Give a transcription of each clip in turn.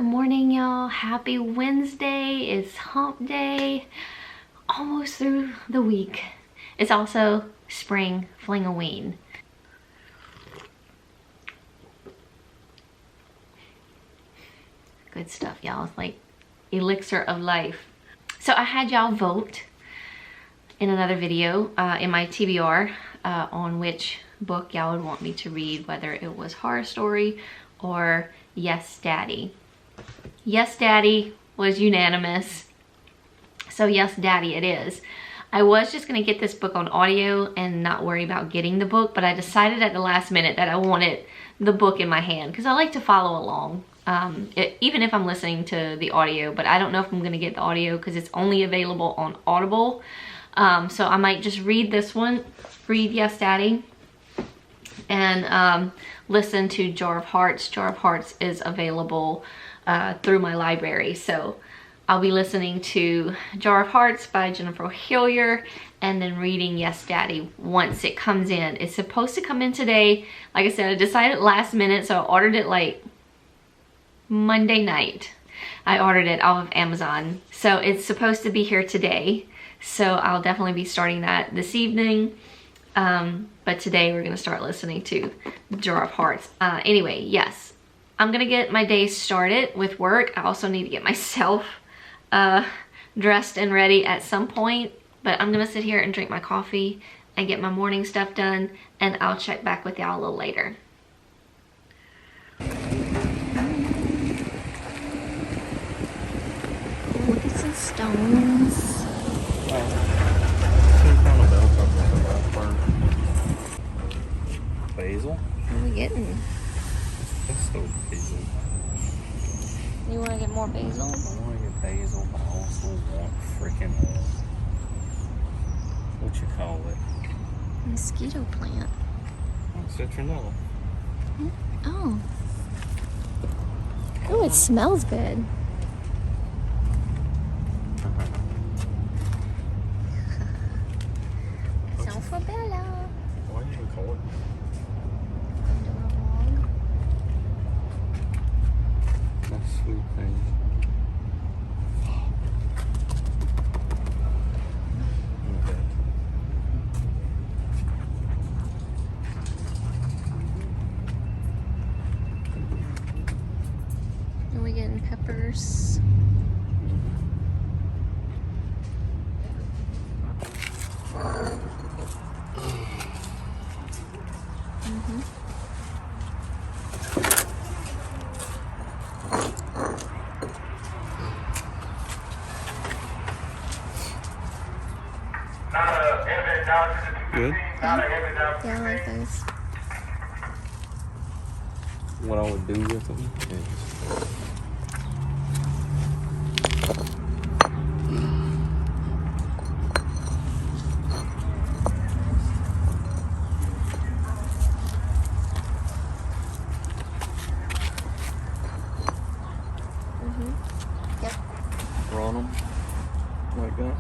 morning, y'all. Happy Wednesday. It's hump day. Almost through the week. It's also spring Fling-O-Ween. Good stuff, y'all. It's like elixir of life. So I had y'all vote in another video in my TBR on which book y'all would want me to read, whether it was horror story or Yes Daddy. Yes Daddy was unanimous, so Yes Daddy it is. I was just gonna get this book on audio and not worry about getting the book, but I decided at the last minute that I wanted the book in my hand because I like to follow along, even if I'm listening to the audio, but I don't know if I'm gonna get the audio because it's only available on Audible. So I might just read this one, read Yes Daddy, and listen to Jar of Hearts. Jar of Hearts is available through my library, so I'll be listening to Jar of Hearts by Jennifer Hillier and then reading Yes Daddy once it comes in. It's supposed to come in today. Like I said, I decided last minute, so I ordered it like Monday night. I ordered it off of Amazon, so it's supposed to be here today. So I'll definitely be starting that this evening. But today we're gonna start listening to Jar of Hearts. Anyway, yes, I'm gonna get my day started with work. I also need to get myself dressed and ready at some point, but I'm gonna sit here and drink my coffee and get my morning stuff done, and I'll check back with y'all a little later. Look at some stones. Basil? What are we getting? Pesto basil. You want to get more basil? I want to get basil, but I also want freaking what you call it? Mosquito plant. Oh, citronella. Oh. Oh, it smells good. Bella. Why do you call it? That's sweet thing. Okay. Are we getting peppers? Good. Yeah, I like those. What I would do with them is Yep. run them like that.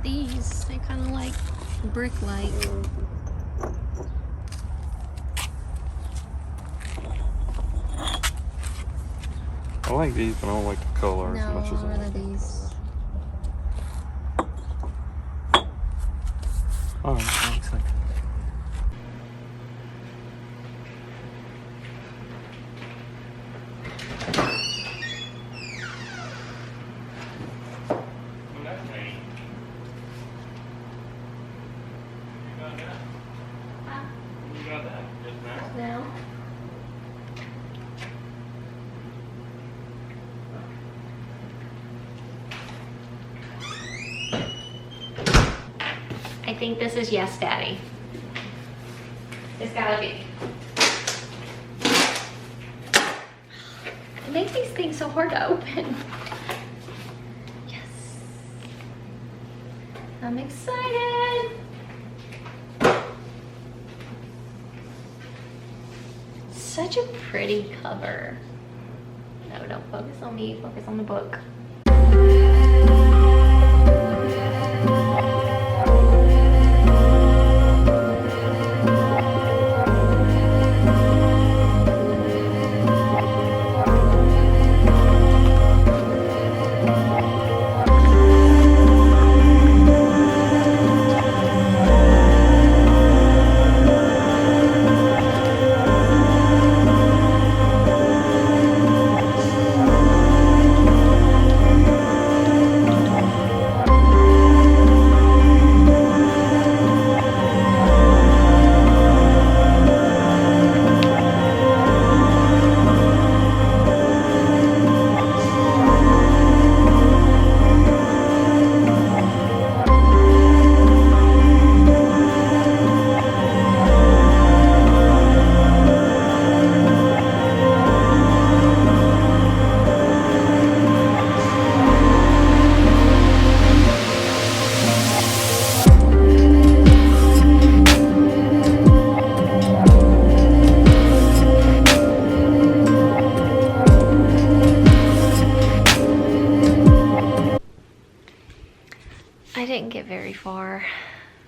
These, they kind of like brick-like. I like these, but I don't like the color as much as I none like of these. Oh, that looks like No. I think this is Yes Daddy. It's gotta be. It makes these things so hard to open. Yes. I'm excited. Such a pretty cover. No, don't focus on me, focus on the book.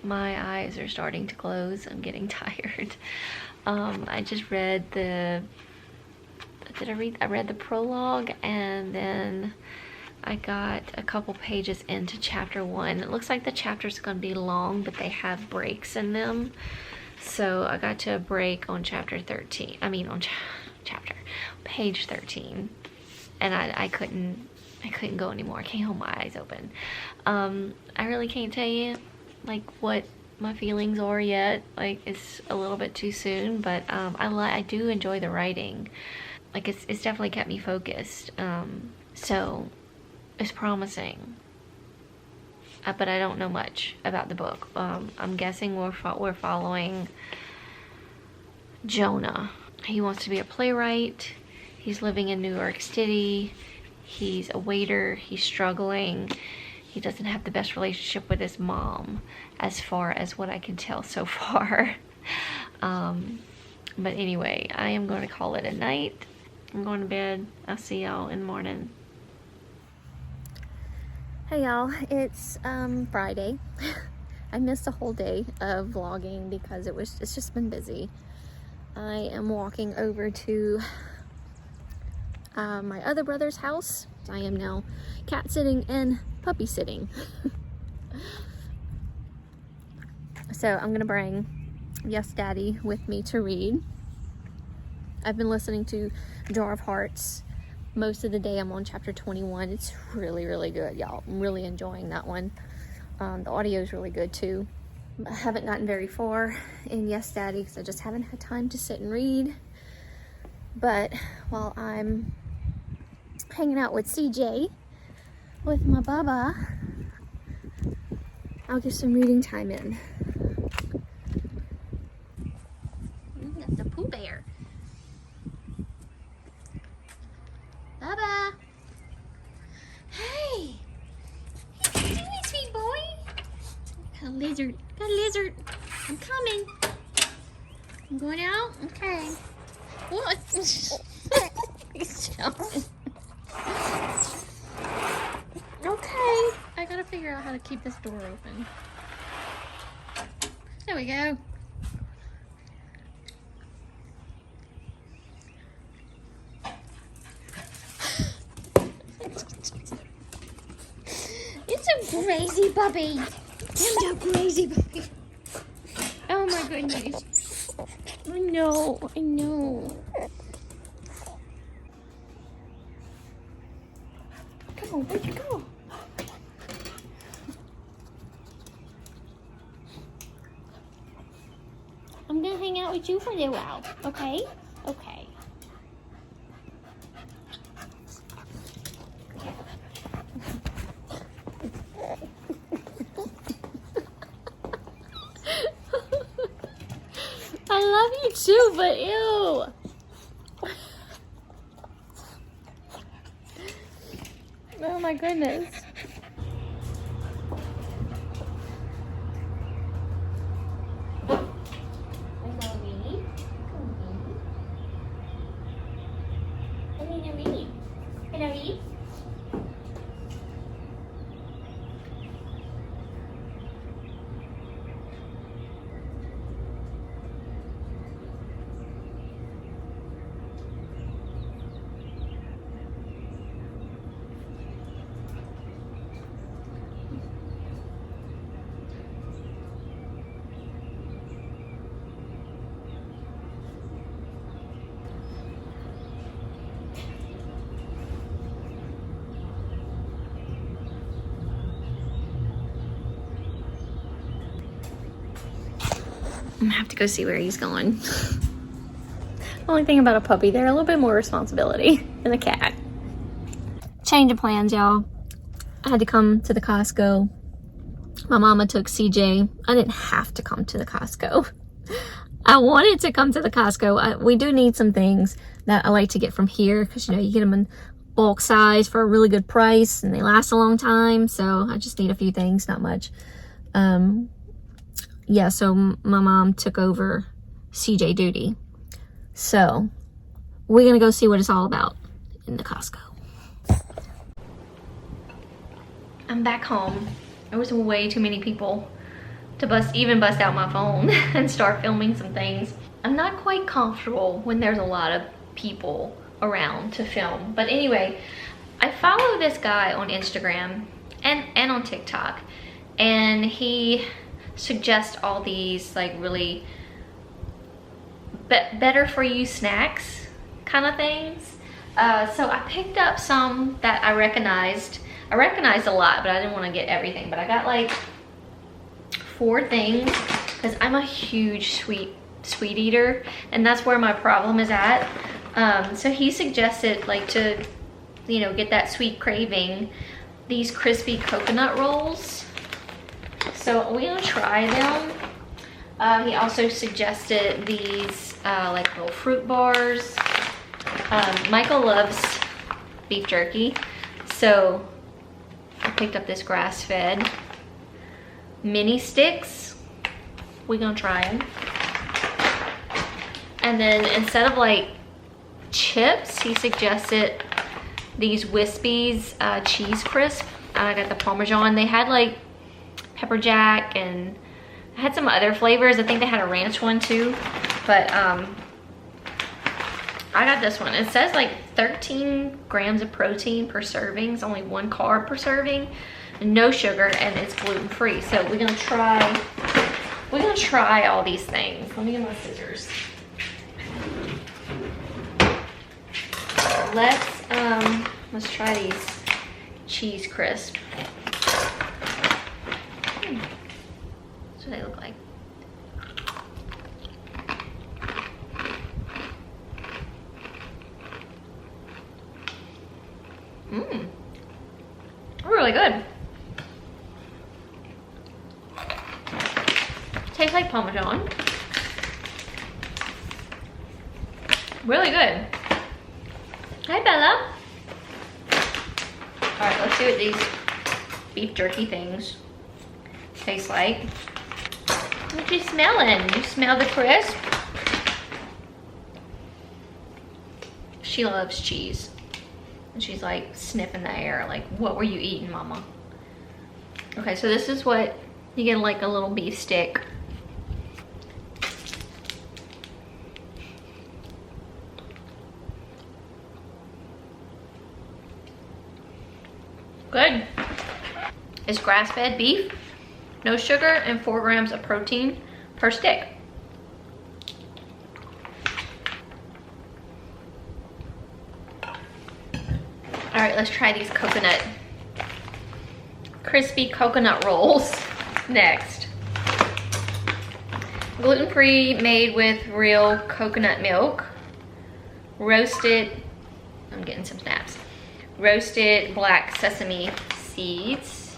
My eyes are starting to close. I'm getting tired. I just read I read the prologue, and then I got a couple pages into chapter 1. It looks like the chapter's gonna be long, but they have breaks in them. So I got to a break on chapter 13. I mean on page 13. And I couldn't go anymore. I can't hold my eyes open. I really can't tell you like what my feelings are yet. Like, it's a little bit too soon, but I do enjoy the writing. Like, it's definitely kept me focused. So it's promising. But I don't know much about the book. I'm guessing we're following Jonah. He wants to be a playwright. He's living in New York City. He's a waiter. He's struggling. He doesn't have the best relationship with his mom, as far as what I can tell so far. But anyway, I am going to call it a night. I'm going to bed. I'll see y'all in the morning. Hey y'all, it's Friday. I missed a whole day of vlogging because it's just been busy. I am walking over to my other brother's house. I am now cat sitting and puppy sitting. So I'm gonna bring Yes Daddy with me to read. I've been listening to Jar of Hearts most of the day. I'm on chapter 21. It's really, really good, y'all. I'm really enjoying that one. The audio is really good too. I haven't gotten very far in Yes Daddy because I just haven't had time to sit and read. But while I'm hanging out with CJ, with my baba, I'll get some reading time in. That's a Pooh Bear. Baba! Hey! What are you doing, sweet boy? Got a lizard. Got a lizard. I'm coming. I'm going out? Okay. What? He's jumping. Okay. I gotta figure out how to keep this door open. There we go. It's a crazy puppy. It's a crazy puppy. Oh my goodness. I know. Come on, where'd you go? I'm gonna hang out with you for a little while, okay? Okay. I love you too, but ew. Oh my goodness. I'm gonna have to go see where he's going. Only thing about a puppy, they're a little bit more responsibility than a cat. Change of plans, y'all. I had to come to the Costco. My mama took CJ. I didn't have to come to the Costco. I wanted to come to the Costco. We do need some things that I like to get from here because, you know, you get them in bulk size for a really good price and they last a long time. So I just need a few things, not much. Yeah, so my mom took over CJ duty. So we're gonna go see what it's all about in the Costco. I'm back home. There was way too many people to even bust out my phone and start filming some things. I'm not quite comfortable when there's a lot of people around to film. But anyway, I follow this guy on Instagram and on TikTok, and he suggests all these like really better for you snacks kind of things. So I picked up some that I recognized. I recognized a lot, but I didn't want to get everything. But I got like 4 things because I'm a huge sweet eater, and that's where my problem is at. So he suggested, like, to, you know, get that sweet craving, these crispy coconut rolls. So we're gonna try them. He also suggested these like little fruit bars. Michael loves beef jerky, so I picked up this grass-fed mini sticks. We're gonna try them. And then instead of like chips, he suggested these Wispies cheese crisp. I got the Parmesan. They had like pepper jack and had some other flavors. I think they had a ranch one too, but I got this one. It says like 13 grams of protein per serving. It's only 1 carb per serving, no sugar, and it's gluten-free. So we're gonna try all these things. Let me get my scissors. Let's try these cheese crisp. That's what they look like. They're really good. Tastes like Parmesan. Really good. Hi, Bella. All right, let's see what these beef jerky things taste like. What you smelling? You smell the crisp? She loves cheese. And she's like sniffing the air, like, what were you eating, mama? Okay, so this is what you get, like a little beef stick. Good. It's grass-fed beef, no sugar, and 4 grams of protein per stick. All right, let's try these crispy coconut rolls next. Gluten-free, made with real coconut milk, roasted, I'm getting some snaps, roasted black sesame seeds,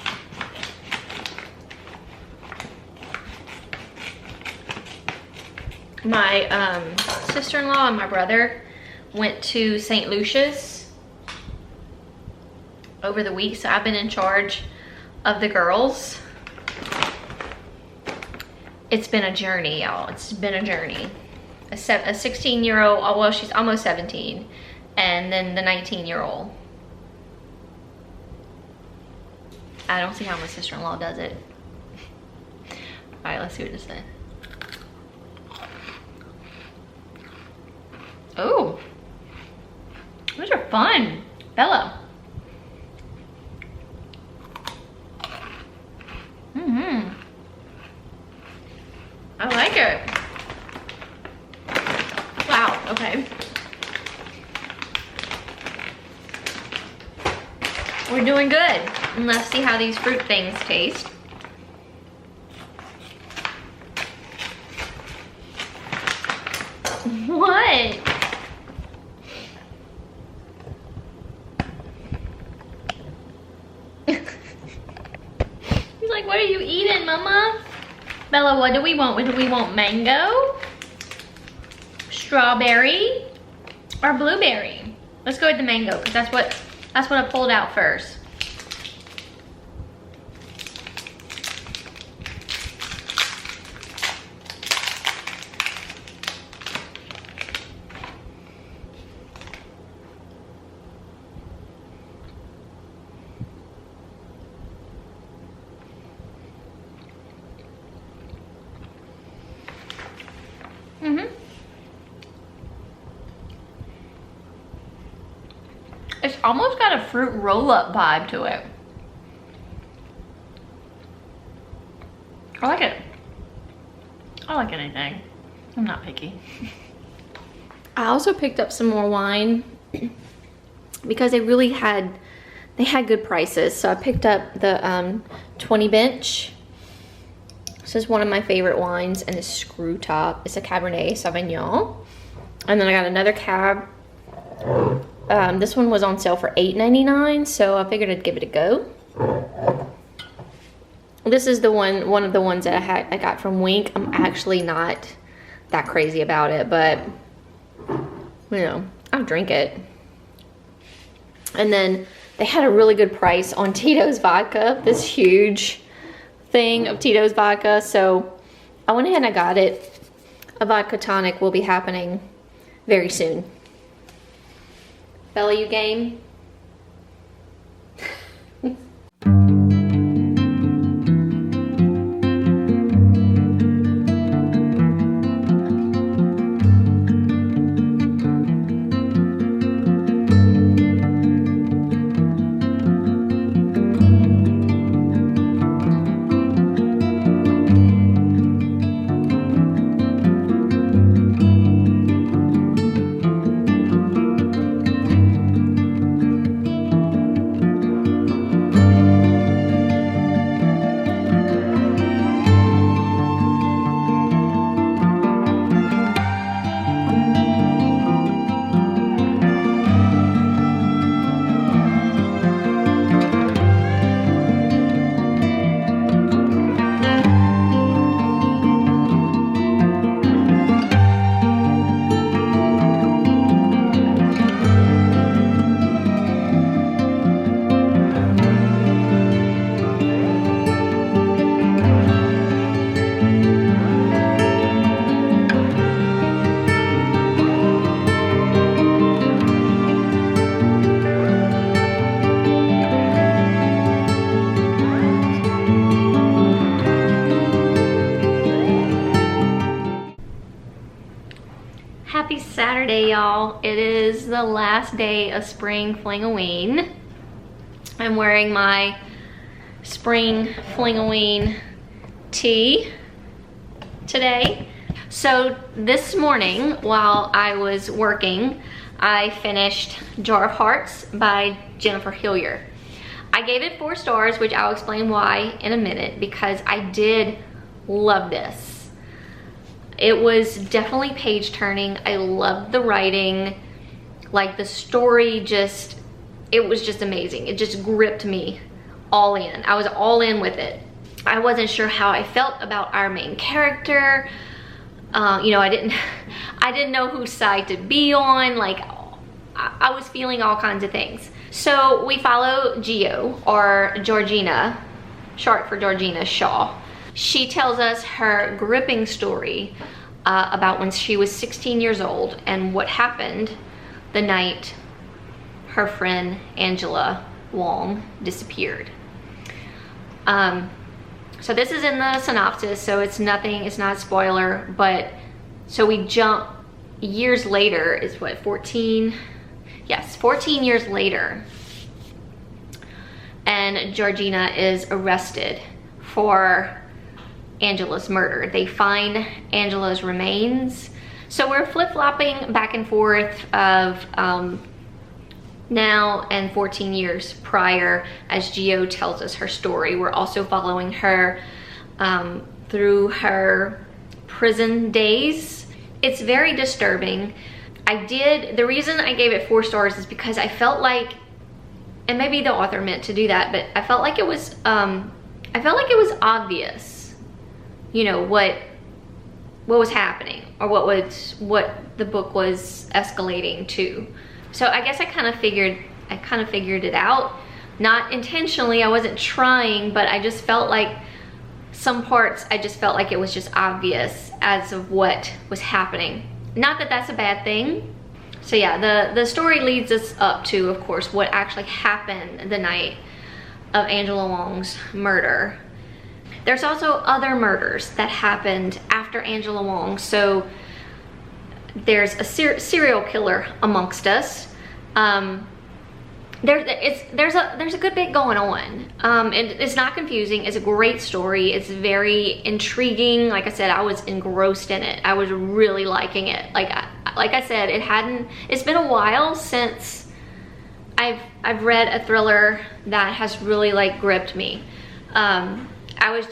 my sister-in-law and my brother went to St. Lucia's over the week, so I've been in charge of the girls. It's been a journey, y'all. It's been a journey. A 16-year-old, oh, well, she's almost 17, and then the 19-year-old. I don't see how my sister-in-law does it. All right, let's see what this says. Oh, those are fun. Bella. I like it. Wow, okay. We're doing good. And let's see how these fruit things taste. What? He's like, what are you eating, Mama? Bella, what do we want? What do we want? Mango? Strawberry? Or blueberry? Let's go with the mango, because that's what I pulled out first. almost got a fruit roll-up vibe to it. I like it. I like anything. I'm not picky. I also picked up some more wine because they had good prices. So I picked up the 20 bench. This is one of my favorite wines, and it's screw top. It's a Cabernet Sauvignon. And then I got another cab. This one was on sale for $8.99, so I figured I'd give it a go. This is the one of the ones that I got from Winc. I'm actually not that crazy about it, but you know, I'll drink it. And then they had a really good price on Tito's vodka, this huge thing of Tito's vodka. So I went ahead and I got it. A vodka tonic will be happening very soon. Bella, you game? Happy Saturday, y'all. It is the last day of spring Fling-O-Ween. I'm wearing my spring Fling-O-Ween tee today. So this morning while I was working, I finished Jar of Hearts by Jennifer Hillier. I gave it 4 stars, which I'll explain why in a minute, because I did love this. It was definitely page turning. I loved the writing. Like the story it was just amazing. It just gripped me all in. I was all in with it. I wasn't sure how I felt about our main character. You know, I didn't know whose side to be on. Like I was feeling all kinds of things. So we follow Geo, or Georgina, short for Georgina Shaw. She tells us her gripping story about when she was 16 years old and what happened the night her friend Angela Wong disappeared. So this is in the synopsis, so it's not a spoiler, but so we jump years later. Is what, 14? Yes, 14 years later. And Georgina is arrested for Angela's murder. They find Angela's remains. So we're flip-flopping back and forth of now and 14 years prior as Geo tells us her story. We're also following her through her prison days. It's very disturbing. The reason I gave it 4 stars is because I felt like, and maybe the author meant to do that, but I felt like it was obvious, you know, what was happening, or what the book was escalating to. So I guess I kind of figured it out. Not intentionally, I wasn't trying, but I just felt like some parts, I just felt like it was just obvious as of what was happening. Not that that's a bad thing. So yeah, the story leads us up to, of course, what actually happened the night of Angela Wong's murder. There's also other murders that happened after Angela Wong. So there's a serial killer amongst us. there's a good bit going on. And it's not confusing. It's a great story. It's very intriguing. Like I said, I was engrossed in it. I was really liking it. Like I said, it's been a while since I've read a thriller that has really like gripped me. I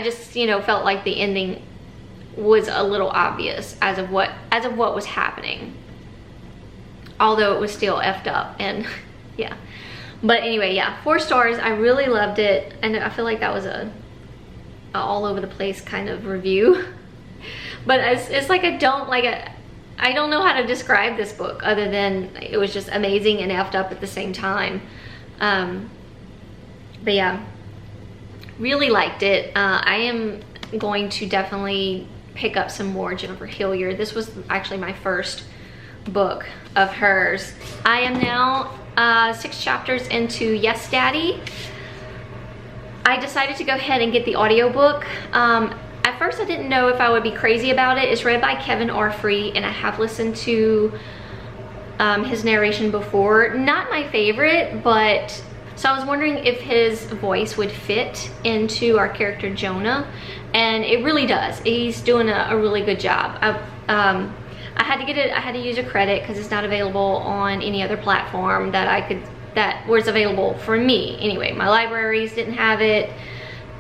just, you know, felt like the ending was a little obvious as of what was happening. Although it was still effed up, and yeah. But anyway, yeah, 4 stars. I really loved it, and I feel like that was a all over the place kind of review. But it's like I don't know how to describe this book other than it was just amazing and effed up at the same time. But yeah, really liked it. I am going to definitely pick up some more Jennifer Hillier. This was actually my first book of hers. I am now 6 chapters into Yes Daddy. I decided to go ahead and get the audiobook. At first I didn't know if I would be crazy about it. It's read by Kevin R. Free, and I have listened to his narration before. Not my favorite, but so I was wondering if his voice would fit into our character Jonah, and it really does. He's doing a really good job. I had to get it. I had to use a credit because it's not available on any other platform that was available for me. Anyway, my libraries didn't have it,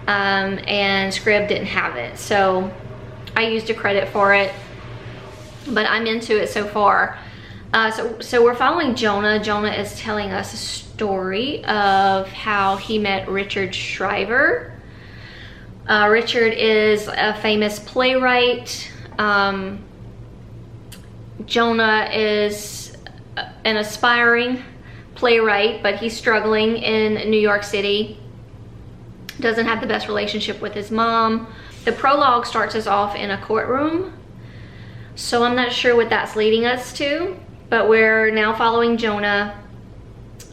and Scrib didn't have it, so I used a credit for it. But I'm into it so far. So we're following Jonah. Jonah is telling us a story of how he met Richard Shriver. Richard is a famous playwright. Jonah is an aspiring playwright, but he's struggling in New York City. Doesn't have the best relationship with his mom. The prologue starts us off in a courtroom, so I'm not sure what that's leading us to, but we're now following Jonah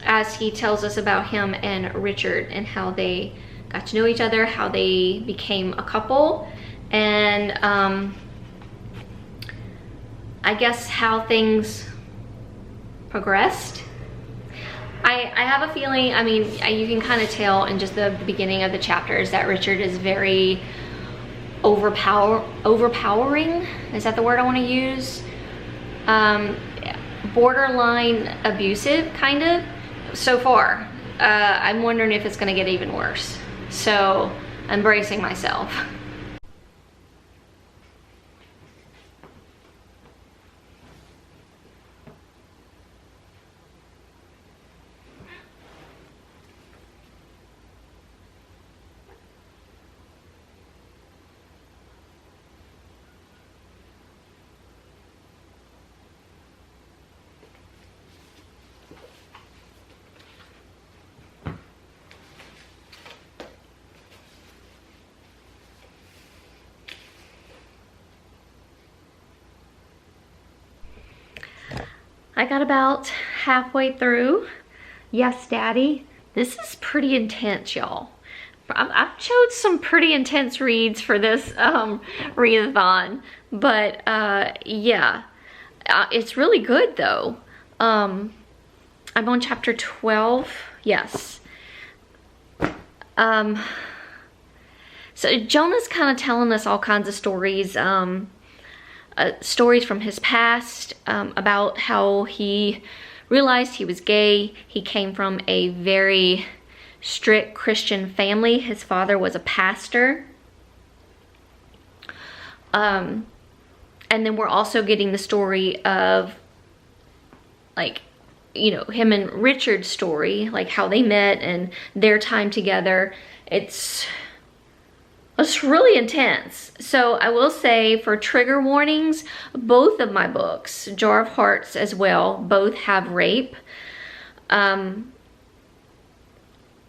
as he tells us about him and Richard and how they got to know each other, how they became a couple, and I guess how things progressed. I have a feeling, I mean, you can kind of tell in just the beginning of the chapters that Richard is very overpowering. Is that the word I want to use? Borderline abusive, kind of. So far, I'm wondering if it's going to get even worse. So I'm bracing myself. I got about halfway through Yes Daddy. This is pretty intense, y'all. I've chose some pretty intense reads for this readathon, but yeah, it's really good though. I'm on chapter 12. Yes. So Jonah's kind of telling us all kinds of stories. Stories from his past, about how he realized he was gay. He came from a very strict Christian family. His father was a pastor. And then we're also getting the story of, like, you know, him and Richard's story, like how they met and their time together. It's really intense. So I will say, for trigger warnings, both of my books, Jar of Hearts as well, both have rape.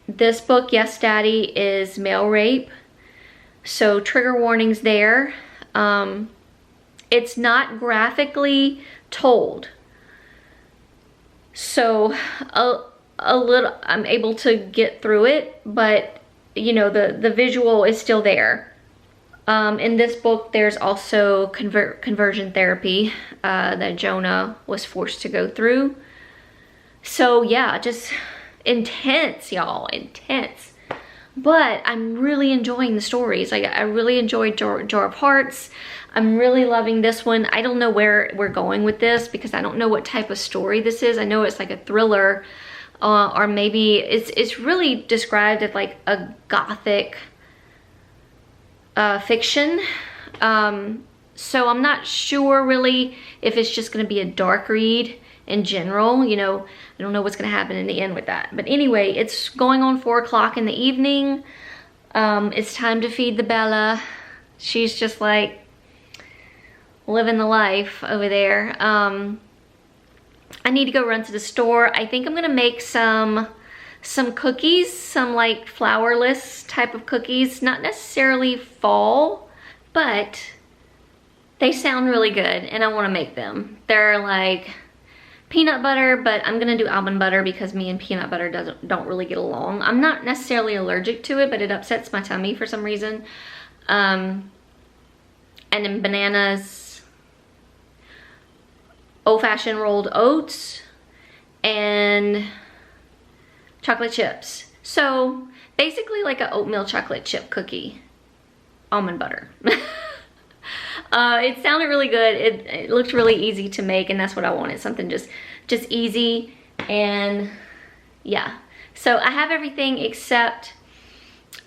This book, Yes Daddy, is male rape. So trigger warnings there. It's not graphically told. So a little, I'm able to get through it, but you know, the visual is still there. In this book, there's also conversion therapy that Jonah was forced to go through. So yeah, just intense, y'all, intense. But I'm really enjoying the stories. Like, I really enjoyed Jar of Hearts. I'm really loving this one. I don't know where we're going with this because I don't know what type of story this is. I know it's like a thriller, or maybe it's really described as like a gothic fiction. So I'm not sure really if it's just gonna be a dark read in general. You know, I don't know what's gonna happen in the end with that. But anyway, it's going on 4 o'clock in the evening. It's time to feed the Bella. She's just like living the life over there. I need to go run to the store. I think I'm gonna make some cookies, some like flourless type of cookies. Not necessarily fall, but they sound really good and I wanna make them. They're like peanut butter, but I'm gonna do almond butter because me and peanut butter don't really get along. I'm not necessarily allergic to it, but it upsets my tummy for some reason. And then bananas, old-fashioned rolled oats, and chocolate chips. So basically like an oatmeal chocolate chip cookie, almond butter. It sounded really good. It looked really easy to make, and that's what I wanted, something just easy. And yeah, so I have everything except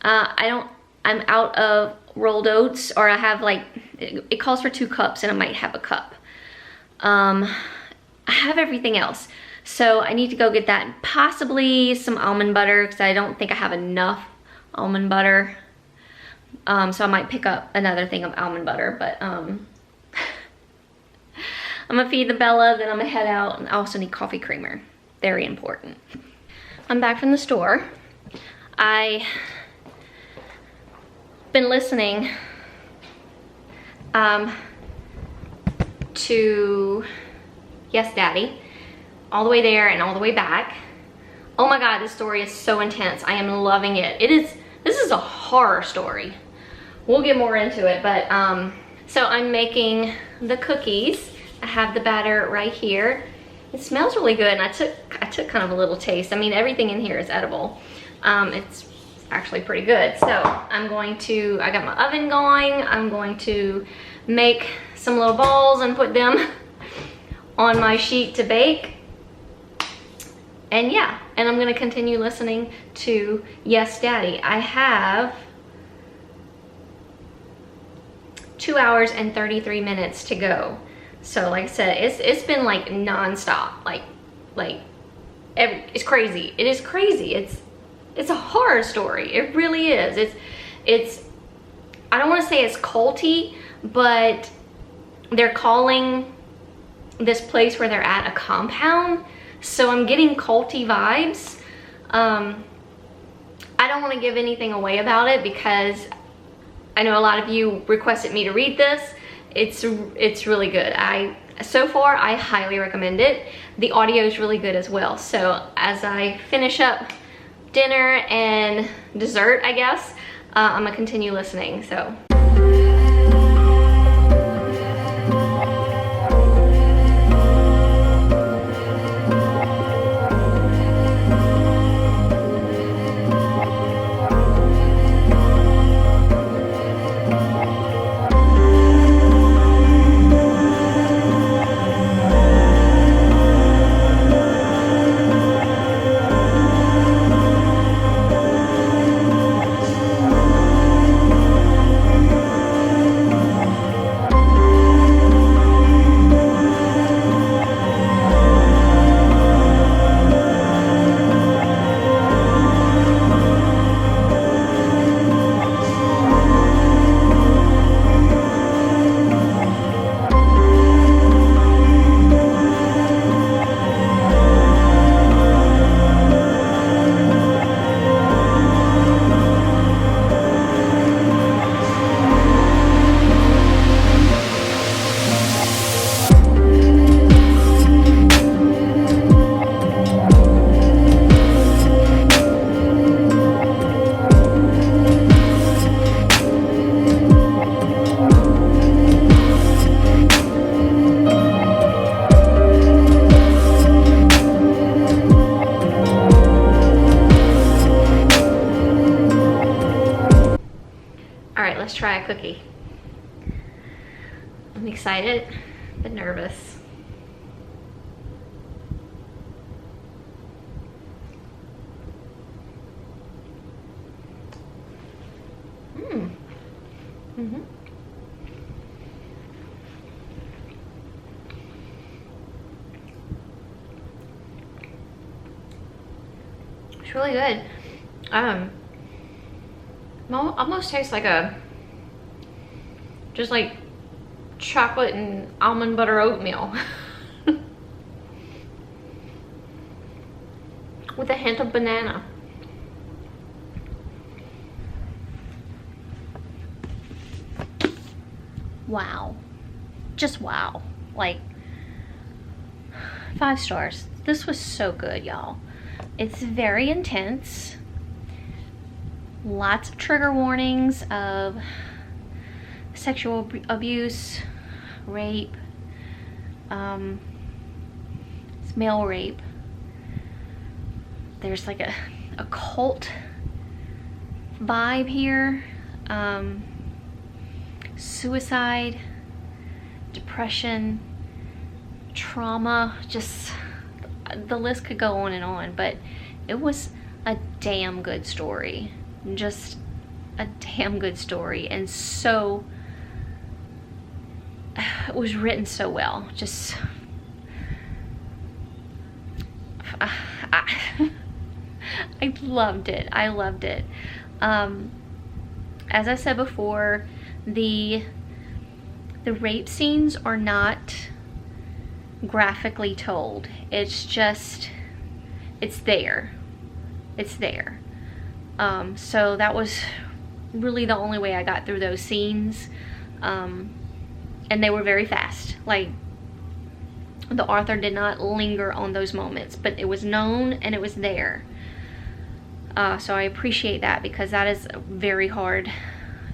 I'm out of rolled oats, or I have like, it calls for 2 cups and I might have a cup. I have everything else, so I need to go get that, and possibly some almond butter because I don't think I have enough almond butter. So I might pick up another thing of almond butter, but I'm gonna feed the Bella, then I'm gonna head out, and I also need coffee creamer, very important. I'm back from the store. I've been listening to Yes Daddy, all the way there and all the way back. Oh my God, this story is so intense. I am loving it. This is a horror story. We'll get more into it, but so I'm making the cookies. I have the batter right here. It smells really good, and I took kind of a little taste. I mean, everything in here is edible. It's actually pretty good. So I got my oven going. I'm going to make some little balls and put them on my sheet to bake. And yeah, and I'm gonna continue listening to Yes Daddy. I have 2 hours and 33 minutes to go. So like I said, it's been like non-stop, like it's crazy. It is crazy. It's a horror story. It really is. It's I don't want to say it's culty, but they're calling this place where they're at a compound, so I'm getting culty vibes. I don't want to give anything away about it because I know a lot of you requested me to read this. It's really good. So far I highly recommend it. The audio is really good as well. So as I finish up dinner and dessert, I guess, I'm gonna continue listening. So try a cookie. I'm excited, but nervous. It's really good. Almost tastes like just like chocolate and almond butter oatmeal with a hint of banana. Wow. Just wow. Like 5 stars. This was so good, y'all. It's very intense. Lots of trigger warnings of sexual abuse, rape, it's male rape. There's like a cult vibe here. Suicide, depression, trauma, just the list could go on and on, but it was a damn good story. Just a damn good story, and so it was written so well. Just I loved it. I loved it. As I said before, the rape scenes are not graphically told. It's just, it's there. It's there. So that was really the only way I got through those scenes. And they were very fast. Like, the author did not linger on those moments, but it was known and it was there. So I appreciate that, because that is very hard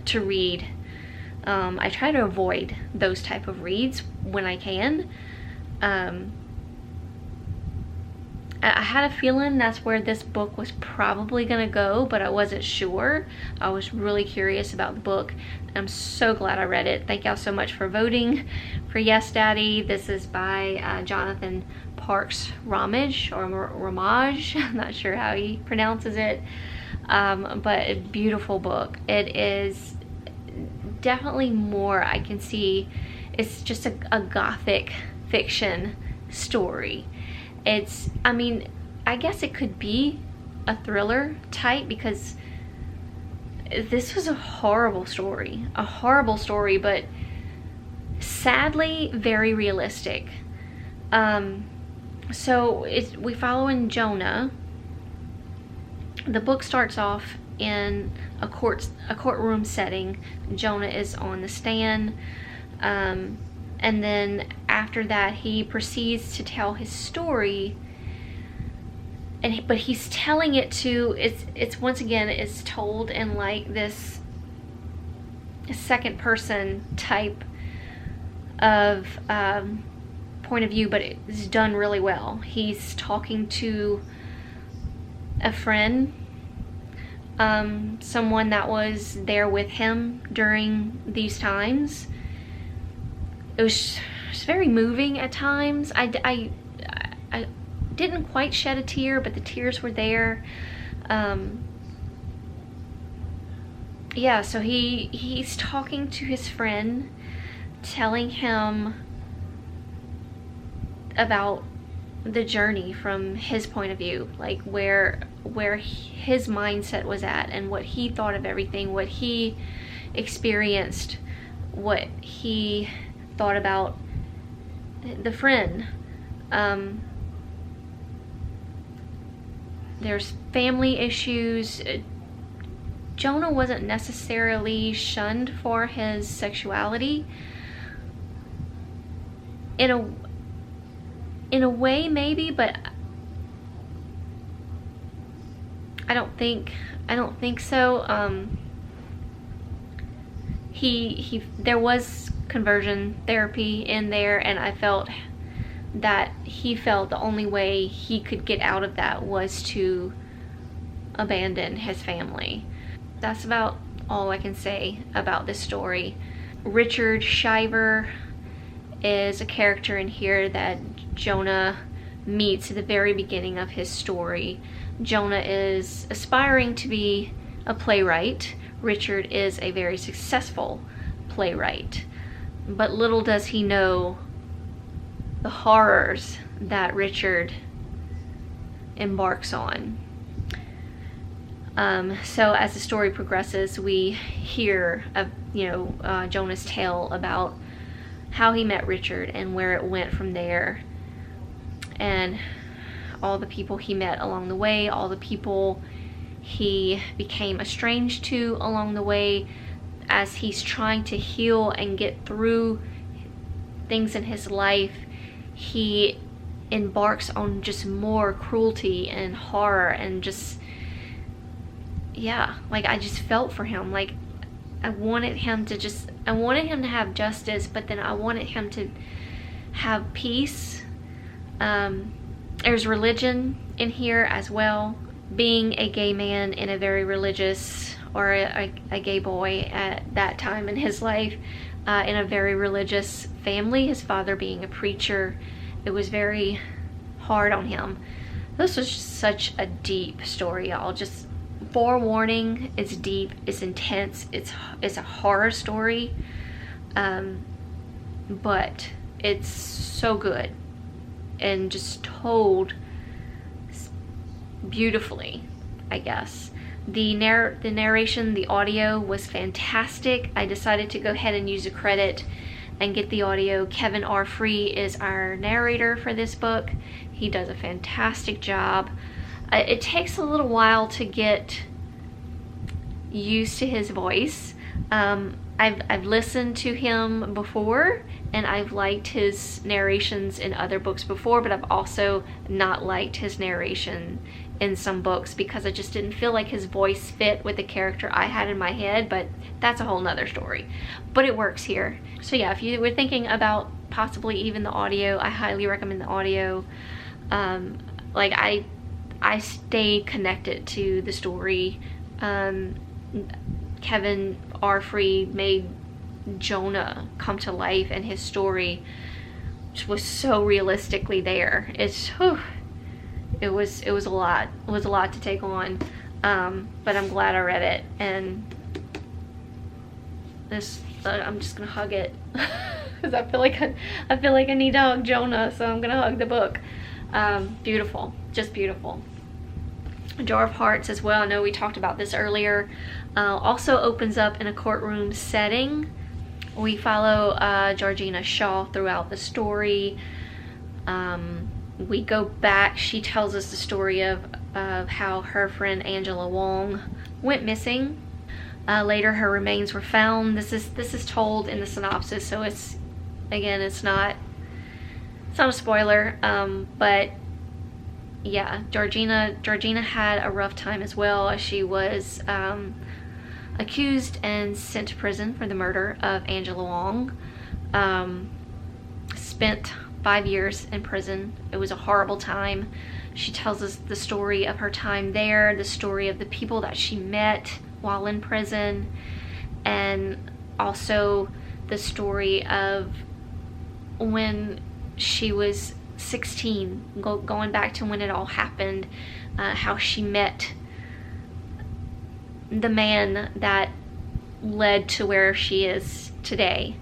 to read. I try to avoid those type of reads when I can. I had a feeling that's where this book was probably gonna go, but I wasn't sure. I was really curious about the book. I'm so glad I read it. Thank y'all so much for voting for Yes Daddy. This is by Jonathan Parks-Ramage, or Ramage. I'm not sure how he pronounces it, but a beautiful book. It is definitely more, I can see, it's just a gothic fiction story. It's, I mean, I guess it could be a thriller type, because this was a horrible story, but sadly very realistic. So we following Jonah. The book starts off in a courtroom setting. Jonah is on the stand, and then after that he proceeds to tell his story, but he's telling it to, it's once again, it's told in like this second person type of point of view, but it's done really well. He's talking to a friend, someone that was there with him during these times. It was very moving at times. I didn't quite shed a tear, but the tears were there. Yeah, so he's talking to his friend, telling him about the journey from his point of view, like where his mindset was at and what he thought of everything, what he experienced, what he thought about the friend. There's family issues. Jonah wasn't necessarily shunned for his sexuality. In a way, maybe, but I don't think so. There was conversion therapy in there, and I felt that he felt the only way he could get out of that was to abandon his family. That's about all I can say about this story. Richard Shiver is a character in here that Jonah meets at the very beginning of his story. Jonah is aspiring to be a playwright. Richard is a very successful playwright. But little does he know the horrors that Richard embarks on. So as the story progresses, we hear of, Jonah's tale about how he met Richard and where it went from there, and all the people he met along the way, all the people he became estranged to along the way, as he's trying to heal and get through things in his life. He embarks on just more cruelty and horror, and just, yeah, like I just felt for him. Like I wanted him to have justice, but then I wanted him to have peace. There's religion in here as well. Being a gay man in a very religious, or a gay boy at that time in his life, in a very religious family, his father being a preacher, it was very hard on him. This was just such a deep story, y'all. Just forewarning, it's deep, it's intense, it's a horror story, but it's so good and just told beautifully, I guess. The narration, the audio was fantastic. I decided to go ahead and use a credit and get the audio. Kevin R. Free is our narrator for this book. He does a fantastic job. It takes a little while to get used to his voice. I've listened to him before, and I've liked his narrations in other books before, but I've also not liked his narration in some books because I just didn't feel like his voice fit with the character I had in my head, but that's a whole nother story. But it works here. So yeah, if you were thinking about possibly even the audio, I highly recommend the audio. Like I stayed connected to the story. Kevin R. Free made Jonah come to life, and his story was so realistically there. It was a lot. It was a lot to take on, but I'm glad I read it. And this, I'm just gonna hug it because I feel like I need to hug Jonah, so I'm gonna hug the book. Beautiful, just beautiful. Jar of Hearts as well. I know we talked about this earlier. Also opens up in a courtroom setting. We follow Georgina Shaw throughout the story. We go back. She tells us the story of how her friend Angela Wong went missing. Later, her remains were found. This is told in the synopsis, so it's not a spoiler. But yeah, Georgina had a rough time as well. She was accused and sent to prison for the murder of Angela Wong. Spent 5 years in prison. It was a horrible time. She tells us the story of her time there, the story of the people that she met while in prison, and also the story of when she was 16, going back to when it all happened, how she met the man that led to where she is today.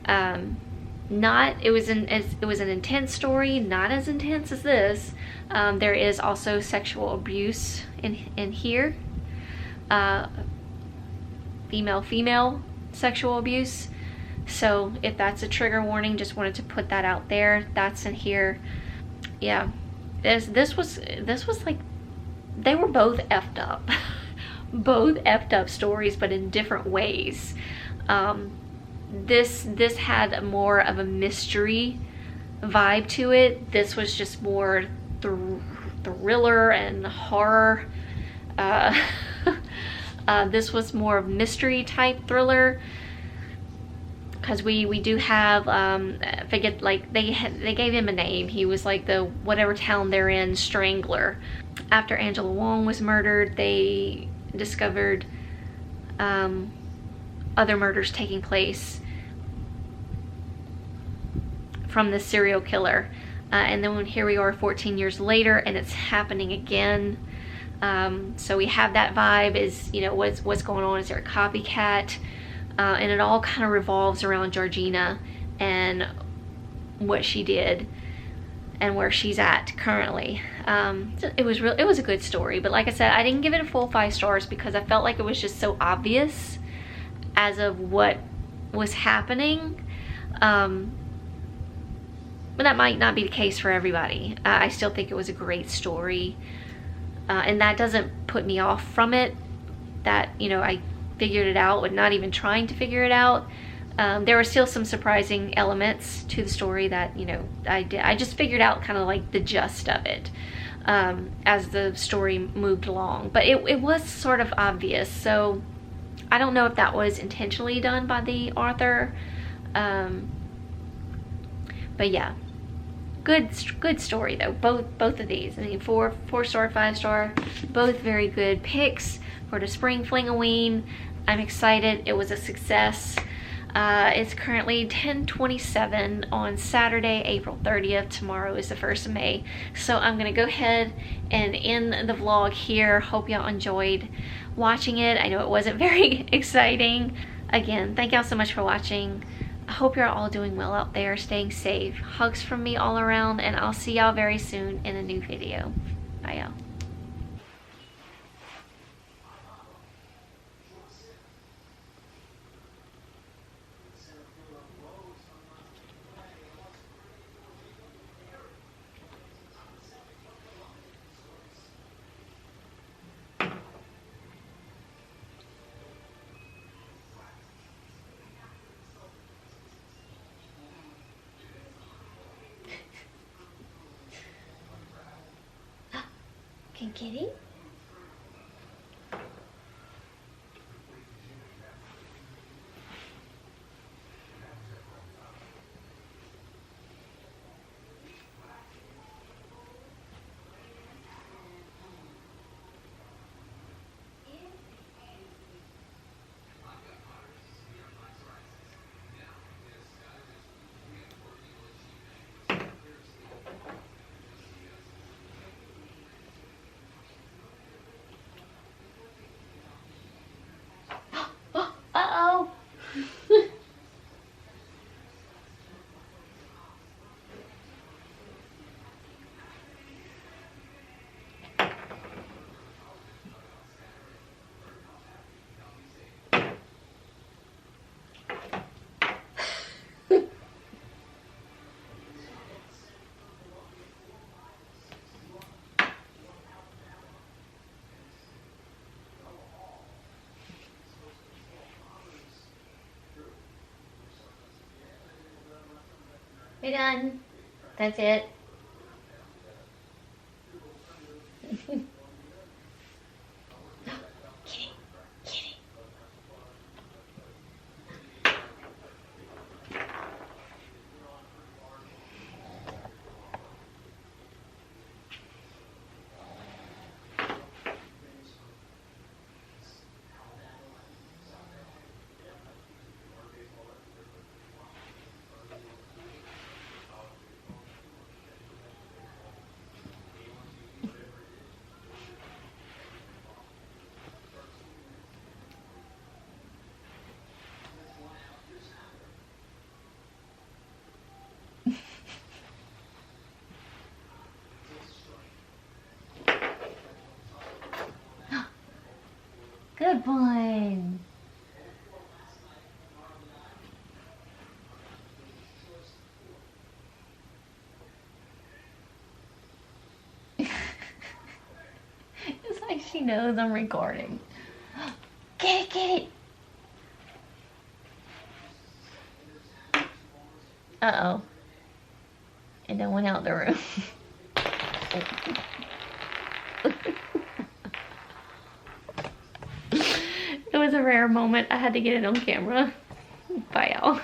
It was an intense story, not as intense as this. There is also sexual abuse in here, female sexual abuse. So if that's a trigger warning, just wanted to put that out there. That's in here. Yeah, this was like, they were both effed up. Both effed up stories, but in different ways. This had more of a mystery vibe to it. This was just more thriller and horror. This was more of mystery type thriller, because we do have forget, like they gave him a name. He was like the whatever town they're in, Strangler. After Angela Wong was murdered, they discovered other murders taking place from this serial killer. And then here we are 14 years later and it's happening again. So we have that vibe, is, you know, what's going on? Is there a copycat? And it all kind of revolves around Georgina and what she did and where she's at currently. It was a good story, but like I said, I didn't give it a full 5 stars because I felt like it was just so obvious as of what was happening. But that might not be the case for everybody. I still think it was a great story. And that doesn't put me off from it, that, you know, I figured it out, but not even trying to figure it out. There were still some surprising elements to the story that, you know, I just figured out kind of like the gist of it as the story moved along. But it was sort of obvious, so I don't know if that was intentionally done by the author. But yeah, good story though. Both of these. I mean, 4-star, 5-star, both very good picks for the spring Fling-O-Ween. I'm excited. It was a success. It's currently 10:27 on Saturday, April 30th. Tomorrow is the 1st of May. So I'm gonna go ahead and end the vlog here. Hope y'all enjoyed watching it. I know it wasn't very exciting. Again, thank y'all so much for watching. I hope you're all doing well out there, staying safe. Hugs from me all around, and I'll see y'all very soon in a new video. Bye y'all. Can kitty? Uh-oh. We're done. That's it. Kitty, kitty. Good one. It's like she knows I'm recording. Get it, get it. Uh-oh. It done went out the room. It was a rare moment. I had to get it on camera. Bye, y'all.